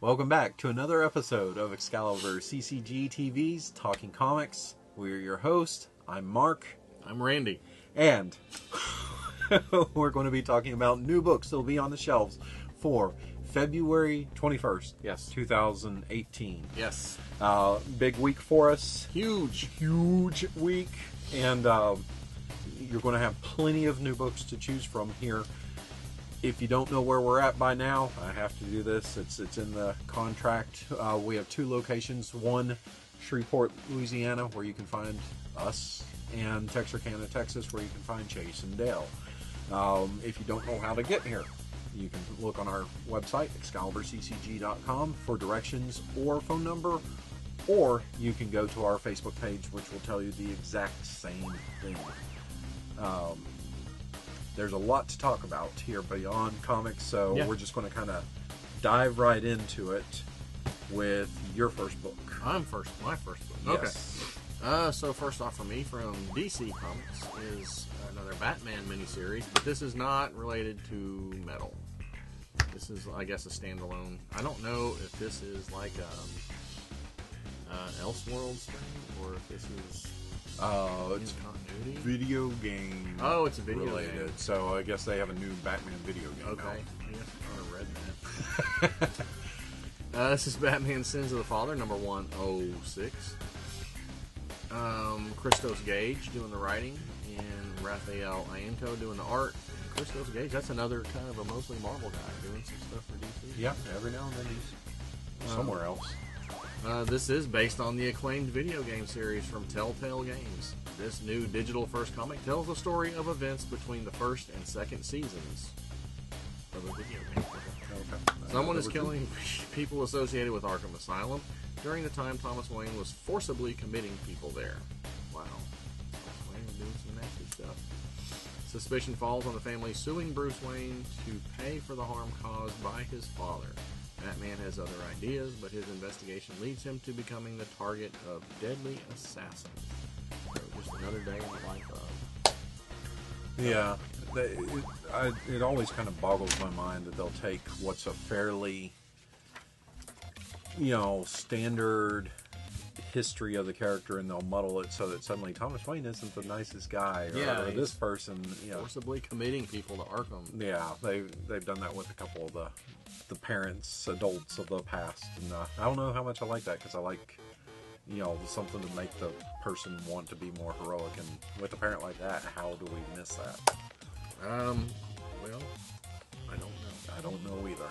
Welcome back to another episode of Excalibur CCG TV's Talking Comics. We're your host. I'm Mark. I'm Randy. And we're going to be talking about new books that will be on the shelves for February 21st. Yes. 2018. Yes. Big week for us. Huge week. And you're going to have plenty of new books to choose from here. If you don't know where we're at by now, I have to do this. It's in the contract. We have two locations. One, Shreveport, Louisiana, where you can find us, and Texarkana, Texas, where you can find Chase and Dale. If you don't know how to get here, you can look on our website, ExcaliburCCG.com, for directions or phone number, or you can go to our Facebook page, which will tell you the exact same thing. There's a lot to talk about here beyond comics, so we're just going to kind of dive right into it with your first book. My first book. Yes. Okay. So first off for me from DC Comics is another Batman miniseries, but this is not related to metal. This is, I guess, a standalone. I don't know if this is like Elseworlds thing, or if this is it's continuity. Video game. Oh, it's a video related. game. So I guess they have a new Batman video game. Okay. Now. Yes, I read that. This is Batman Sins of the Father, number 106. Christos Gage doing the writing, and Raphael Ienco doing the art. And Christos Gage, that's another kind of a mostly Marvel guy doing some stuff for DC. Yeah, every now and then he's somewhere else. This is based on the acclaimed video game series from Telltale Games. This new digital-first comic tells the story of events between the first and second seasons of the video game. Okay. Someone is killing people associated with Arkham Asylum during the time Thomas Wayne was forcibly committing people there. Wow. Thomas Wayne was doing some nasty stuff. Suspicion falls on the family suing Bruce Wayne to pay for the harm caused by his father. Batman has other ideas, but his investigation leads him to becoming the target of deadly assassins. So just another day in the life of... Yeah. It always kind of boggles my mind that they'll take what's a fairly, standard history of the character and they'll muddle it so that suddenly Thomas Wayne isn't the nicest guy, or this person, forcibly committing people to Arkham. Yeah, they've done that with a couple of the parents, adults of the past, and I don't know how much I like that, because I like, something to make the person want to be more heroic, and with a parent like that, how do we miss that? Well, I don't know. I don't know either.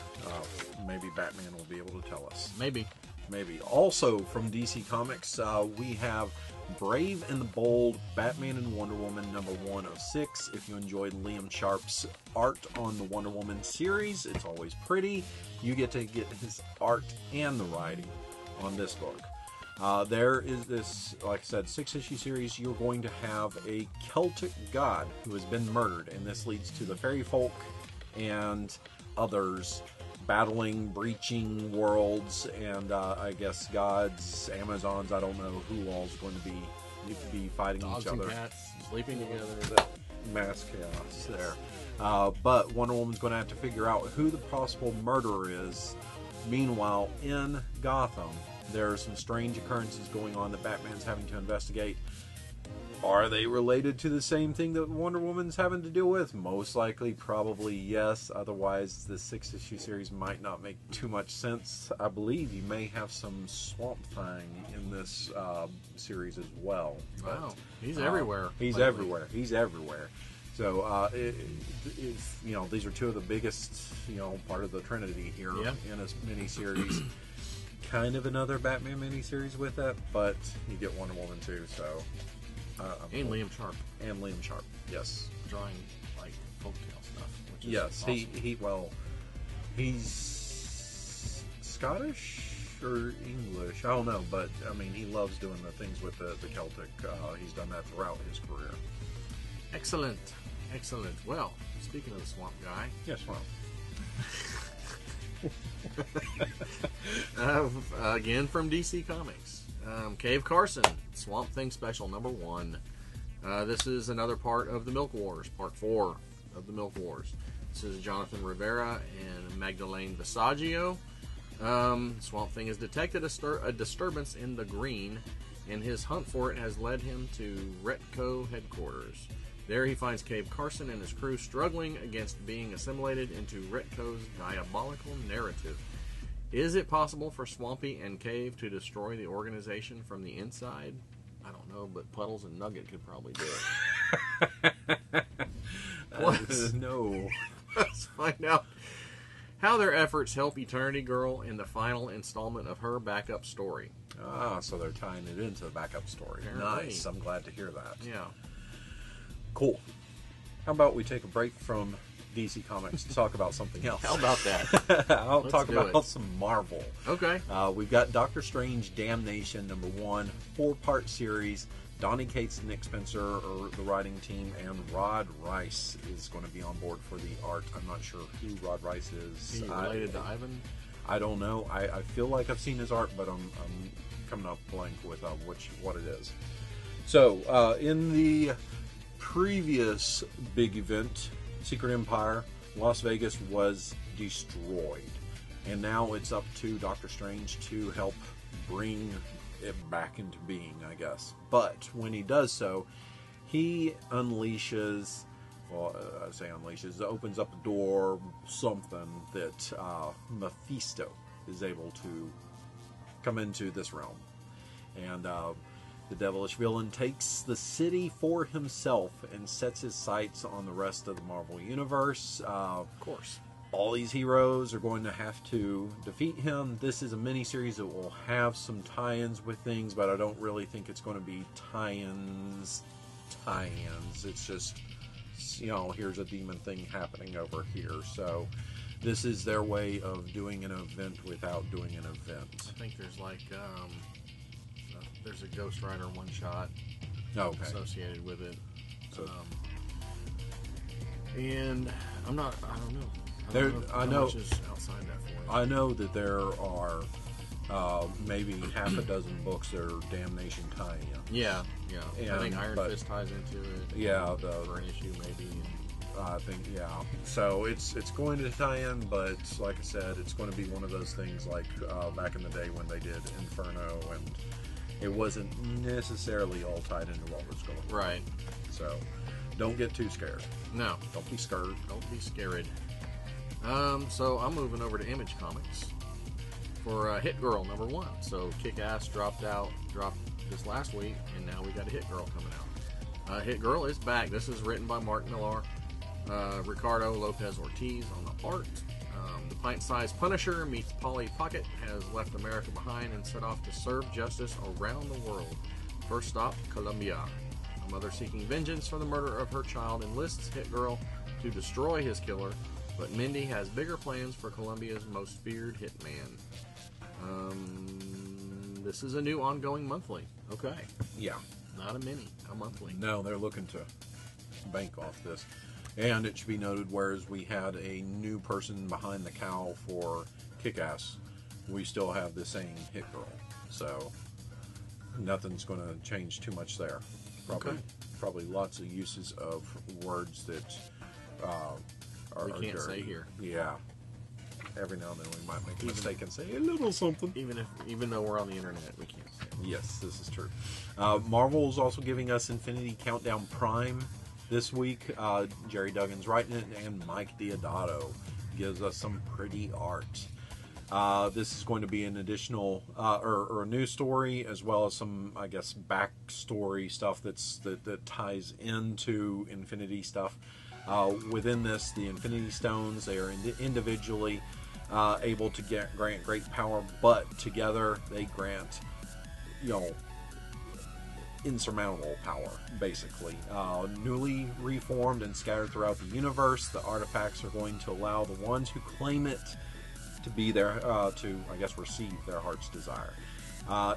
Maybe Batman will be able to tell us. Maybe. Also from DC Comics, we have Brave and the Bold, Batman and Wonder Woman number 106. If you enjoyed Liam Sharp's art on the Wonder Woman series, it's always pretty. You get to get his art and the writing on this book. There is this, like I said, 6-issue series. You're going to have a Celtic god who has been murdered, and this leads to the fairy folk and others battling, breaching worlds, and I guess gods, Amazons, I don't know who all's going to be fighting Dogs each other. And cats sleeping together. That mass chaos there. But Wonder Woman's going to have to figure out who the possible murderer is. Meanwhile, in Gotham, there are some strange occurrences going on that Batman's having to investigate. Are they related to the same thing that Wonder Woman's having to deal with? Most likely, probably yes. Otherwise, the 6-issue series might not make too much sense. I believe you may have some Swamp Thing in this series as well. Wow, he's everywhere. He's everywhere. He's everywhere. So, these are two of the biggest, part of the Trinity here in a miniseries. Kind of another Batman miniseries with that, but you get Wonder Woman too, so... and Liam Sharp. Yes. Drawing, like, folktale stuff. Which is yes, awesome. He's Scottish or English, I don't know, but, I mean, he loves doing the things with the Celtic. He's done that throughout his career. Excellent. Well, speaking of the Swamp Guy... Yes, Swamp. Again from DC Comics. Cave Carson, Swamp Thing Special number 1. This is another part of the Milk Wars, part 4 of the Milk Wars. This is Jonathan Rivera and Magdalene Visaggio. Swamp Thing has detected a disturbance in the green, and his hunt for it has led him to Retco headquarters. There he finds Cave Carson and his crew struggling against being assimilated into Retco's diabolical narrative. Is it possible for Swampy and Cave to destroy the organization from the inside? I don't know, but Puddles and Nugget could probably do it. No. Let's find out how their efforts help Eternity Girl in the final installment of her backup story. Ah, so they're tying it into the backup story. Apparently. Nice. I'm glad to hear that. Yeah. Cool. How about we take a break from DC Comics to talk about something else? How about that? I'll Let's talk do about it. some Marvel. Okay. We've got Doctor Strange Damnation #1, 4-part series. Donny Cates and Nick Spencer are the writing team, and Rod Rice is going to be on board for the art. I'm not sure who Rod Rice is. Is he related to Ivan? I don't know. I feel like I've seen his art, but I'm coming up blank with what it is. So, in the previous big event, Secret Empire, Las Vegas was destroyed. And now it's up to Doctor Strange to help bring it back into being, I guess. But when he does so, he unleashes, well, I say unleashes, opens up a door, something that Mephisto is able to come into this realm. And the devilish villain takes the city for himself and sets his sights on the rest of the Marvel Universe. Of course. All these heroes are going to have to defeat him. This is a mini-series that will have some tie-ins with things, but I don't really think it's going to be tie-ins. It's just, here's a demon thing happening over here. So this is their way of doing an event without doing an event. I think there's there's a Ghost Rider one-shot associated with it. So, and I don't know. I How know. much is outside that for you? I know that there are maybe half a dozen books that are Damnation tie-in. Yeah. I think Iron but- Fist ties into it. Yeah, for an issue maybe. I think, yeah. So it's going to tie in, but like I said, it's going to be one of those things like back in the day when they did Inferno, and it wasn't necessarily all tied into what was going on. Right. So don't get too scared. No. Don't be scared. Don't be scared. So I'm moving over to Image Comics for Hit Girl #1. So Kick-Ass dropped this last week, and now we got a Hit Girl coming out. Hit Girl is back. This is written by Mark Millar, Ricardo Lopez Ortiz on the art. The pint-sized Punisher meets Polly Pocket has left America behind and set off to serve justice around the world. First stop, Colombia. A mother seeking vengeance for the murder of her child enlists Hit Girl to destroy his killer, but Mindy has bigger plans for Colombia's most feared hitman. This is a new ongoing monthly. Okay. Yeah. Not a mini, a monthly. No, they're looking to bank off this. And it should be noted, whereas we had a new person behind the cowl for Kick-Ass, we still have the same Hit Girl. So nothing's going to change too much there. Probably lots of uses of words that we can't dirty. say here. Yeah. Every now and then we might make a mistake and say a little something. Even though we're on the internet, we can't say it. Yes, this is true. Marvel is also giving us Infinity Countdown Prime this week. Jerry Duggan's writing it, and Mike Deodato gives us some pretty art. This is going to be an additional or a new story, as well as some, I guess, backstory stuff that ties into Infinity stuff. Within this, the Infinity Stones, they are individually able to grant great power, but together they grant, insurmountable power, basically. Newly reformed and scattered throughout the universe, the artifacts are going to allow the ones who claim it to be there, to, I guess, receive their heart's desire.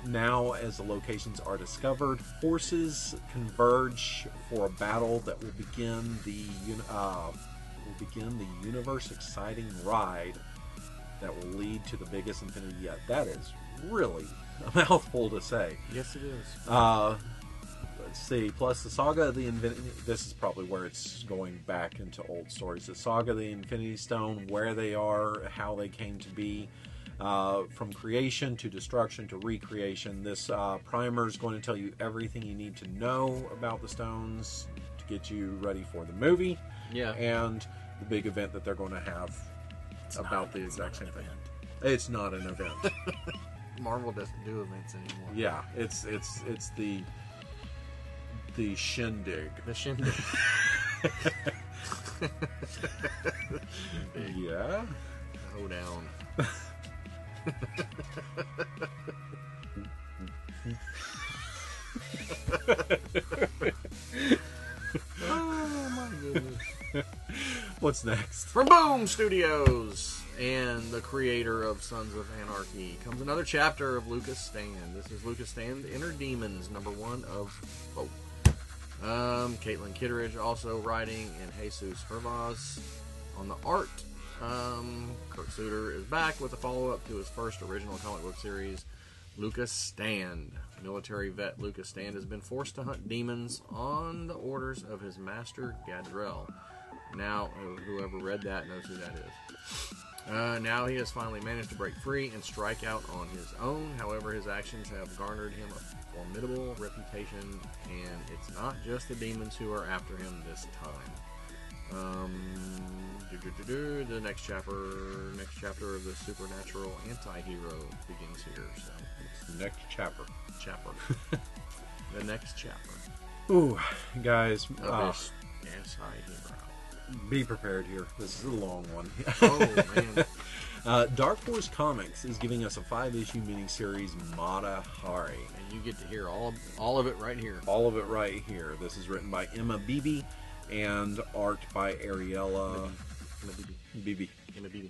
Now, as the locations are discovered, forces converge for a battle that will begin the universe-exciting ride that will lead to the biggest infinity yet. That is really a mouthful to say. Yes, it is. Let's see. Plus, the Saga of the Infinity... This is probably where it's going back into old stories. The Saga of the Infinity Stone, where they are, how they came to be. From creation to destruction to recreation, this primer is going to tell you everything you need to know about the stones to get you ready for the movie. Yeah. And the big event that they're going to have about the exact same thing. It's not an event. Marvel doesn't do events anymore. Yeah, it's the shindig. The shindig. Yeah. Go down. Oh my goodness. What's next? From Boom Studios and the creator of Sons of Anarchy comes another chapter of Lucas Stand. This is Lucas Stand Inner Demons, #1 of 4. Caitlin Kitteridge also writing, and Jesus Hervas on the art. Kurt Suter is back with a follow-up to his first original comic book series, Lucas Stand. Military vet Lucas Stand has been forced to hunt demons on the orders of his master Gadrell. Now, whoever read that knows who that is. Now he has finally managed to break free and strike out on his own. However, his actions have garnered him a formidable reputation, and it's not just the demons who are after him this time. The next chapter of the supernatural anti-hero begins here. So It's the next chapter. The next chapter. Ooh, guys, Of this anti-hero. be prepared here. This is a long one. Oh man! Dark Horse Comics is giving us a 5-issue miniseries, Mata Hari. And you get to hear all of it right here. All of it right here. This is written by Emma Beebe and art by Ariella Beebe. Emma Beebe.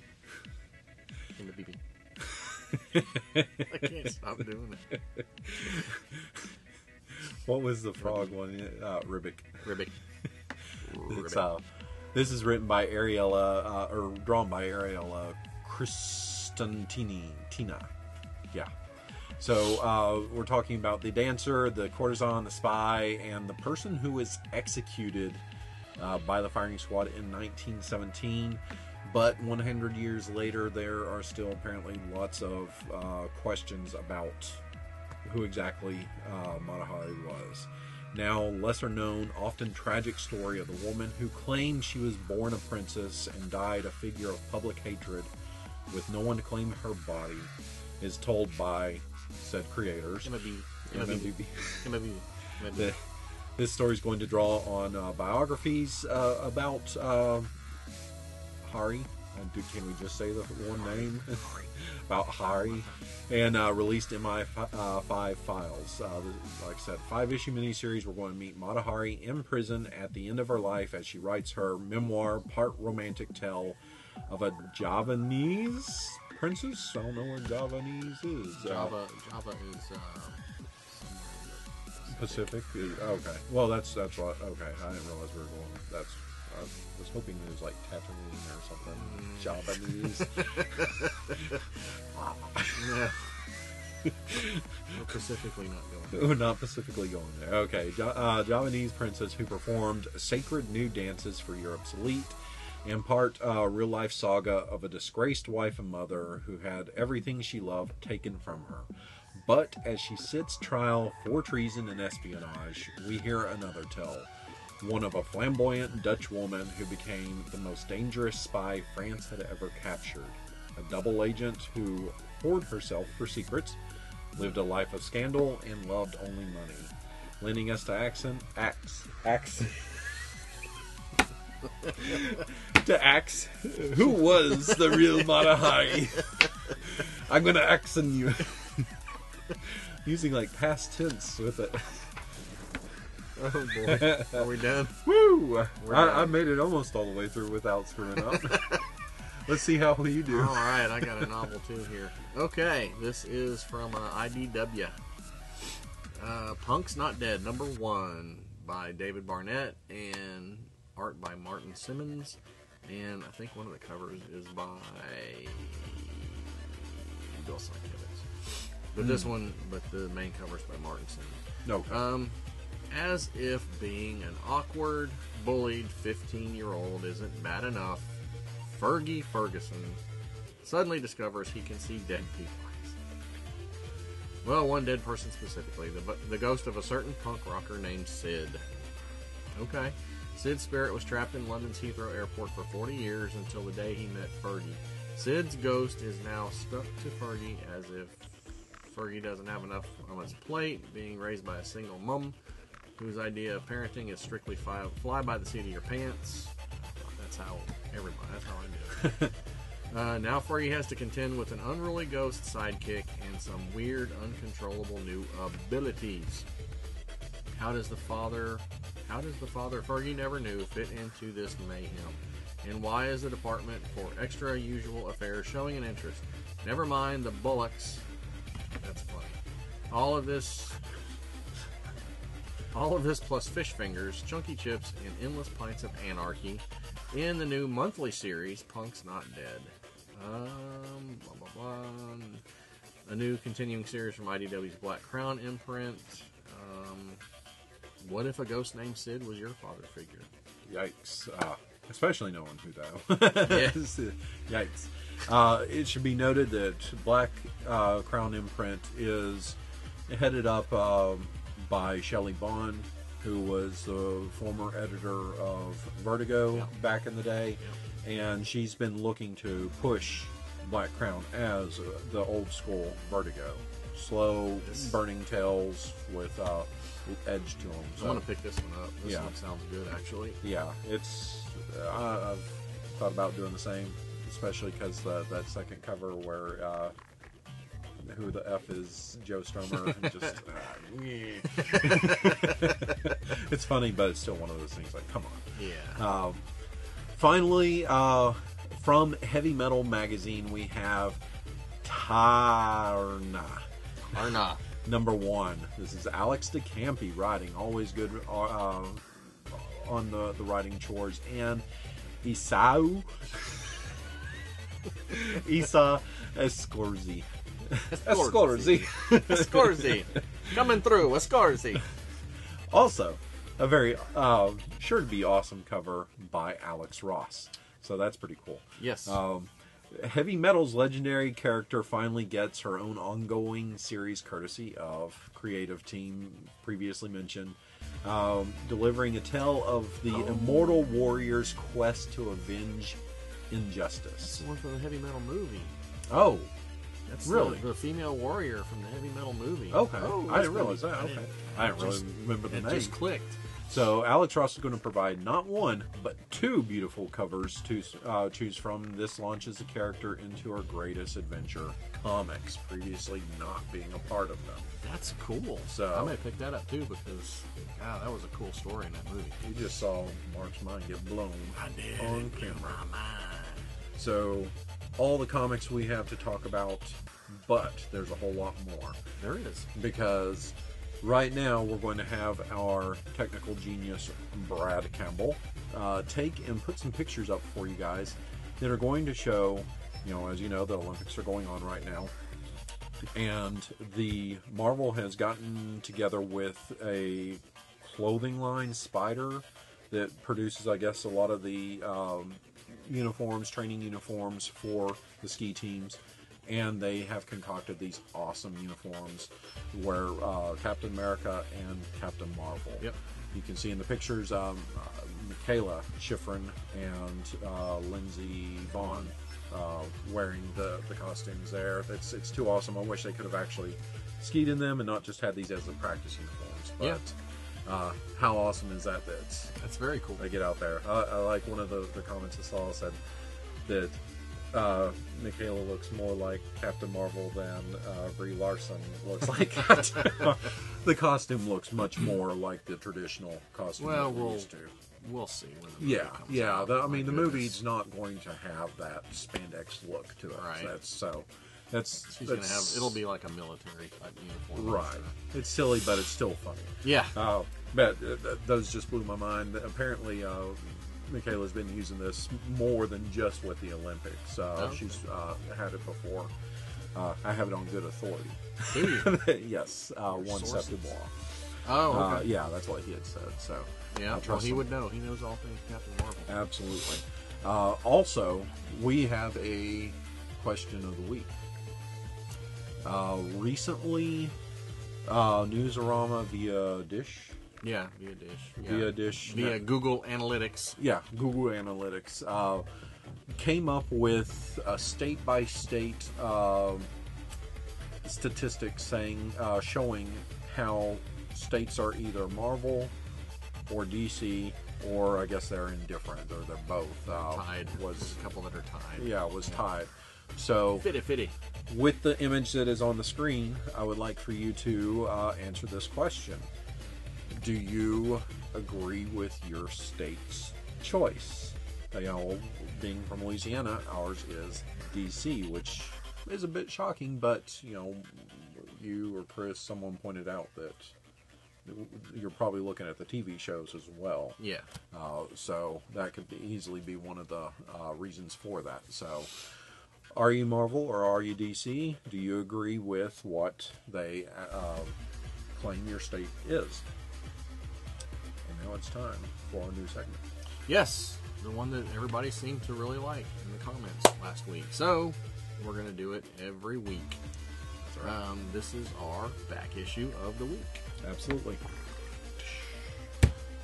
I can't stop doing it. What was the frog one? Ribic. Ribic. This is written by Ariella, or drawn by Ariella Tina. Yeah. So we're talking about the dancer, the courtesan, the spy, and the person who was executed by the firing squad in 1917. But 100 years later, there are still apparently lots of questions about who exactly Mata Hari was. Now, lesser known, often tragic story of the woman who claimed she was born a princess and died a figure of public hatred with no one to claim her body is told by said creators. This story is going to draw on biographies about Hari. Can we just say the one name? About Hari. And released MI5 files. Like I said, 5-issue miniseries. We're going to meet Mata Hari in prison at the end of her life as she writes her memoir, part romantic tale of a Javanese princess. I don't know where Javanese is. Java is Pacific. Okay. Well, that's what. Okay, I didn't realize we were going. I was hoping it was like Tatooine or something. Javanese. Yeah. We're specifically not going there. We're not specifically going there. Okay. Javanese princess who performed sacred nude dances for Europe's elite, and part real-life saga of a disgraced wife and mother who had everything she loved taken from her. But as she sits trial for treason and espionage, we hear another tale. One of a flamboyant Dutch woman who became the most dangerous spy France had ever captured. A double agent who poured herself for secrets, lived a life of scandal, and loved only money. Lending us to Axe. Who was the real Mata Hari? I'm gonna accent you. Using like past tense with it. Oh boy. Are we done? Woo! I made it almost all the way through without screwing up. Let's see how you do. Alright, I got a novel too here. Okay, this is from IDW. Punk's Not Dead, #1 by David Barnett and art by Martin Simmons. And I think one of the covers is by Bill Sienkiewicz. But this one, the main cover is by Martin Simmons. No. As if being an awkward, bullied 15-year-old isn't bad enough, Fergie Ferguson suddenly discovers he can see dead people. Well, one dead person specifically, the ghost of a certain punk rocker named Sid. Okay. Sid's spirit was trapped in London's Heathrow Airport for 40 years until the day he met Fergie. Sid's ghost is now stuck to Fergie as if Fergie doesn't have enough on his plate, being raised by a single mom whose idea of parenting is strictly fly by the seat of your pants. That's how I do it. Now Fergie has to contend with an unruly ghost sidekick and some weird, uncontrollable new abilities. How does the father Fergie never knew fit into this mayhem? And why is the Department for Extra Usual Affairs showing an interest? Never mind the Bullocks. That's funny. All of this plus fish fingers, chunky chips, and endless pints of anarchy in the new monthly series, Punk's Not Dead. A new continuing series from IDW's Black Crown imprint. What if a ghost named Sid was your father figure? Yikes. Especially knowing who that is. Yikes. It should be noted that Black Crown imprint is headed up by Shelley Bond, who was the former editor of Vertigo back in the day. And she's been looking to push Black Crown as the old school Vertigo. Slow, burning tales with edge to them. So. I'm going to pick this one up. This one sounds good, actually. Yeah, it's... I've thought about doing the same, especially because that second cover where... who the F is Joe Stromer? It's funny, but it's still one of those things like, come on. Yeah. Finally, from Heavy Metal Magazine, we have TAARNA. TAARNA. Number 1. This is Alex DeCampi writing. Always good on the writing chores. And Isa Escorzi. Escorzi. Coming through. Escorzi. Also, a very sure to be awesome cover by Alex Ross. So that's pretty cool. Yes. Heavy Metal's legendary character finally gets her own ongoing series courtesy of creative team previously mentioned, delivering a tale of the immortal warrior's quest to avenge injustice. That's the one from the Heavy Metal movie. Oh, that's really? The female warrior from the Heavy Metal movie. Okay. I didn't realize that. Okay. I didn't really remember the name. It just clicked. So Alex Ross is going to provide not one, but 2 beautiful covers to choose from. This launches the character into her greatest adventure comics, previously not being a part of them. That's cool. So I may pick that up too because, that was a cool story in that movie. You just saw Mark's mind get blown I did. on camera. My mind. So all the comics we have to talk about, but there's a whole lot more. There is. Because right now we're going to have our technical genius Brad Campbell take and put some pictures up for you guys that are going to show, as you know, the Olympics are going on right now, and the Marvel has gotten together with a clothing line, Spider, that produces, I guess, a lot of the training uniforms for the ski teams. And they have concocted these awesome uniforms where Captain America and Captain Marvel. Yep. You can see in the pictures Michaela Schifrin and Lindsey Vaughn wearing the costumes there. It's too awesome. I wish they could have actually skied in them and not just had these as the practice uniforms. But how awesome is that? That's very cool. They get out there. I like one of the comments I saw said that Michaela looks more like Captain Marvel than Brie Larson looks like Captain Marvel. The costume looks much more like the traditional costume we're used to. We'll see when the movie comes out. The movie's not going to have that spandex look to it. Right. She's gonna have. It'll be like a military type uniform. Right. It's silly, but it's still funny. Yeah. But those just blew my mind. Apparently, Michaela's been using this more than just with the Olympics. She's had it before. I have it on good authority. Do you? Yes. One Seth Dubois. Oh, okay. Yeah, that's what he had said. So yeah, well, he would know. He knows all things Captain Marvel. Absolutely. Also, we have a question of the week. Recently, Newsarama via Dish. Yeah, via Dish. Yeah. Via Dish. Via Google Analytics. Yeah, Google Analytics. Came up with a state-by-state statistics saying, showing how states are either Marvel or DC, or I guess they're indifferent, or they're both. Tied. There's a couple that are tied. Yeah, it was tied. So, Fitty. with the image that is on the screen, I would like for you to answer this question. Do you agree with your state's choice? You know, being from Louisiana, ours is DC, which is a bit shocking, but, you know, you or Chris, someone pointed out that you're probably looking at the TV shows as well. Yeah. So that could easily be one of the reasons for that. So, are you Marvel or are you DC? Do you agree with what they claim your state is? And now it's time for our new segment. Yes, the one that everybody seemed to really like in the comments last week. So, we're going to do it every week. That's right. This is our back issue of the week. Absolutely.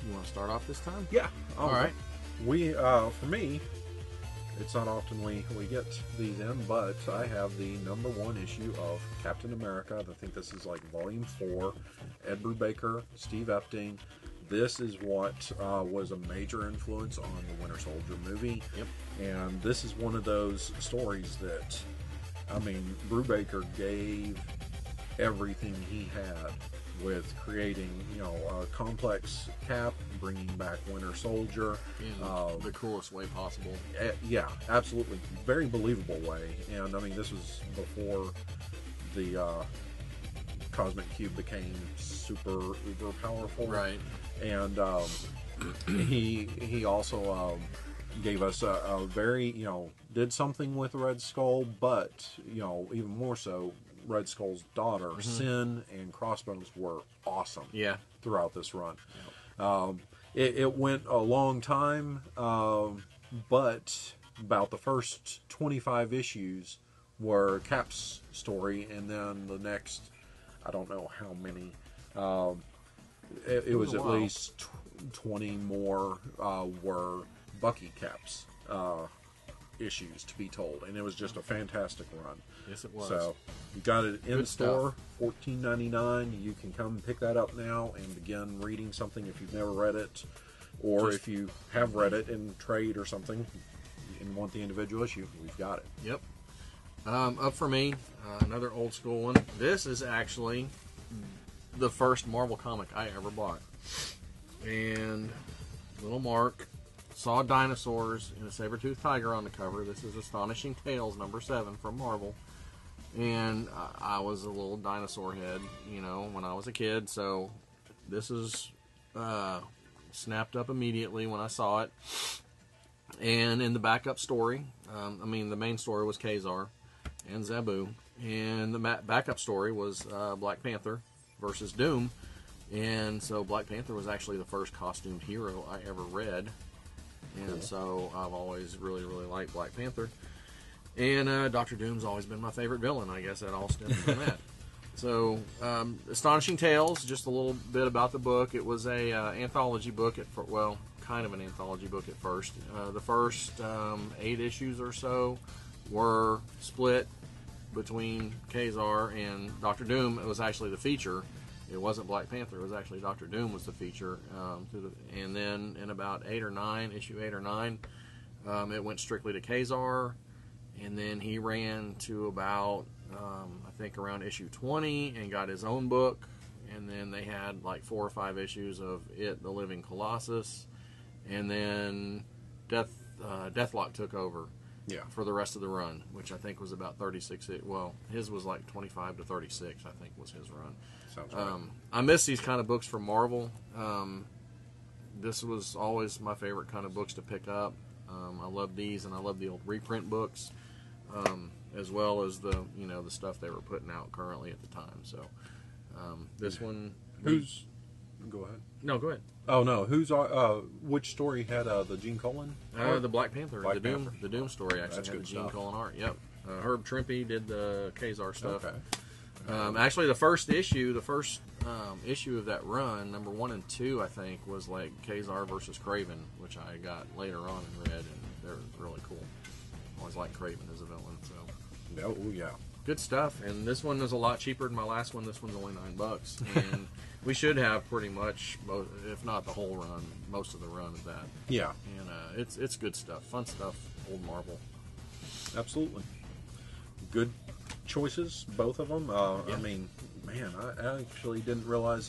You want to start off this time? Yeah. All right. We, for me, it's not often we get these in, but I have the #1 issue of Captain America. I think this is like Volume 4. Ed Brubaker, Steve Epting. This is what was a major influence on the Winter Soldier movie. Yep. And this is one of those stories that, I mean, Brubaker gave everything he had with creating, you know, a complex Cap, bringing back Winter Soldier. In the coolest way possible. Yeah, absolutely. Very believable way. And, I mean, this was before the Cosmic Cube became super, uber powerful. Right. And he also gave us a very, you know, did something with Red Skull, but, you know, even more so, Red Skull's daughter, Sin, and Crossbones were awesome. Yeah. Throughout this run. Yep. It went a long time, but about the first 25 issues were Cap's story, and then the next, I don't know how many, it was at least 20 more were Bucky Cap's issues to be told, and it was just a fantastic run. Yes, it was. So you got it in Good store, $14.99. You can come pick that up now and begin reading something if you've never read it, or if you have read it in trade or something and want the individual issue, we've got it. Yep. Up for me, another old school one. This is actually the first Marvel comic I ever bought. And little Mark saw dinosaurs and a saber-toothed tiger on the cover. This is Astonishing Tales #7 from Marvel. And I was a little dinosaur head, you know, when I was a kid. So this is snapped up immediately when I saw it. And in the backup story, I mean, the main story was Kazar and Zabu. And the backup story was Black Panther versus Doom. And so Black Panther was actually the first costumed hero I ever read. And so I've always really, really liked Black Panther. And Dr. Doom's always been my favorite villain. I guess that all stems from that. So, Astonishing Tales, just a little bit about the book. It was a anthology book, kind of an anthology book at first. The first 8 issues or so were split between Kazar and Dr. Doom. It was actually the feature. It wasn't Black Panther. It was actually Dr. Doom was the feature. And then in about issue 8 or 9, it went strictly to Kazar. And then he ran to about, I think, around issue 20 and got his own book. And then they had like 4 or 5 issues of It, the Living Colossus. And then Deathlock took over for the rest of the run, which I think was about 36. Well, his was like 25 to 36, I think, was his run. Sounds right. I miss these kind of books from Marvel. This was always my favorite kind of books to pick up. I love these, and I love the old reprint books, as well as the stuff they were putting out currently at the time. So this one, Go ahead. No, go ahead. Oh no, which story had the Gene Colan? The Black Panther, Black Panther. the Doom story actually That's had good the Gene stuff. Colan art. Yep. Herb Trimpe did the Khazar stuff. Okay. Actually, the first issue of that run, number 1 and 2, I think, was like Khazar versus Craven, which I got later on and read, and they're really cool. Always liked Craven as a villain, so. Oh yeah. Good stuff. And this one is a lot cheaper than my last one. This one's only $9, and we should have pretty much, if not the whole run, most of the run of that. Yeah. And it's good stuff, fun stuff. Old Marvel. Absolutely. Good choices, both of them. Yeah. I mean, man, I actually didn't realize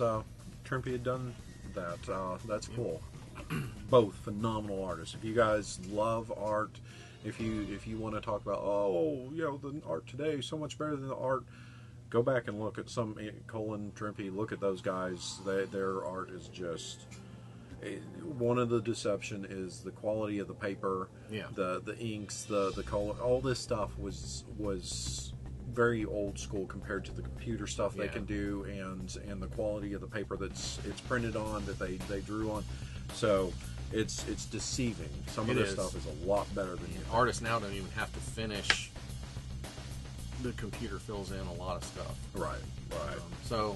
Trimpe had done that. That's cool. Both phenomenal artists. If you guys love art, if you want to talk about, the art today is so much better than the art, go back and look at some Colin Trimpe. Look at those guys. Their art is just. One of the deception is the quality of the paper, the inks, the color. All this stuff was very old school compared to the computer stuff they can do, and the quality of the paper it's printed on, that they drew on. So it's deceiving. Some of this stuff is a lot better than artists now don't even have to finish. The computer fills in a lot of stuff. Right. So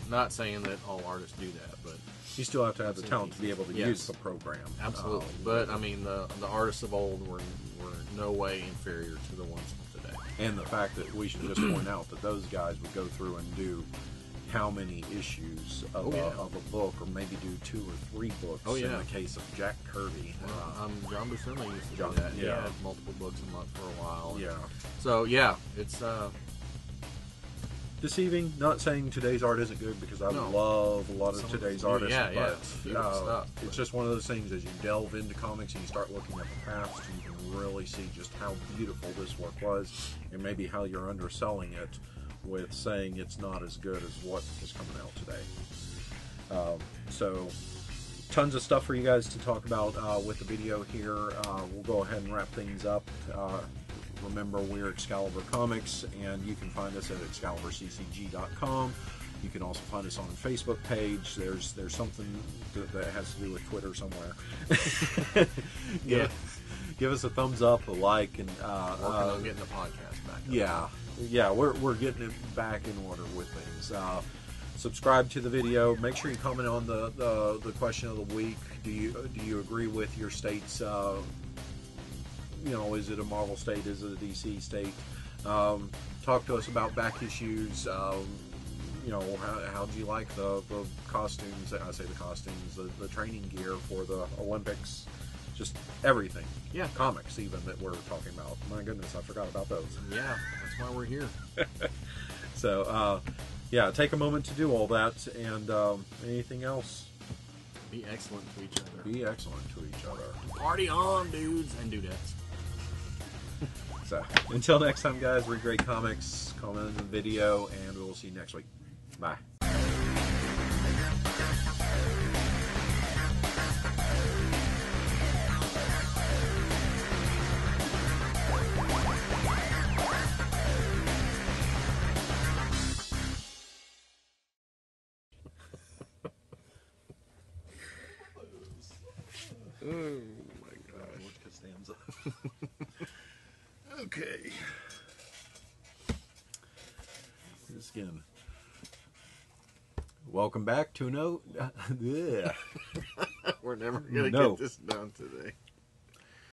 I'm not saying that all artists do that, but you still have to have the talent to be able to use the program. Absolutely. But I mean, the artists of old were no way inferior to the ones of today. And the fact that we should just point out that those guys would go through and do how many issues of a book, or maybe do 2 or 3 books. In the case of Jack Kirby. John Buscema used to do that. He had multiple books a month for a while. Yeah. So yeah, it's deceiving. Not saying today's art isn't good, because I love a lot of today's artists. But it's just one of those things, as you delve into comics and you start looking at the past, you can really see just how beautiful this work was, and maybe how you're underselling it with saying it's not as good as what is coming out today. So tons of stuff for you guys to talk about with the video here. We'll go ahead and wrap things up. Remember, we're Excalibur Comics, and you can find us at ExcaliburCCG.com. You can also find us on the Facebook page. There's something that has to do with Twitter somewhere. Give us a thumbs up, a like, and working on getting the podcast back up. Yeah, we're getting it back in order with things. Subscribe to the video. Make sure you comment on the question of the week. Do you agree with your state's? Is it a Marvel state? Is it a DC state? Talk to us about back issues. How do you like the costumes? I say the costumes, the training gear for the Olympics. Just everything. Yeah. Comics even that we're talking about. My goodness, I forgot about those. Yeah, that's why we're here. So, take a moment to do all that. And anything else? Be excellent to each other. Be excellent to each other. Party on, dudes and dudettes. So, until next time, guys, read great comics, comment on the video, and we will see you next week. Bye. Oh my gosh. What Costanza? Okay. This again. Welcome back to We're never going to get this done today.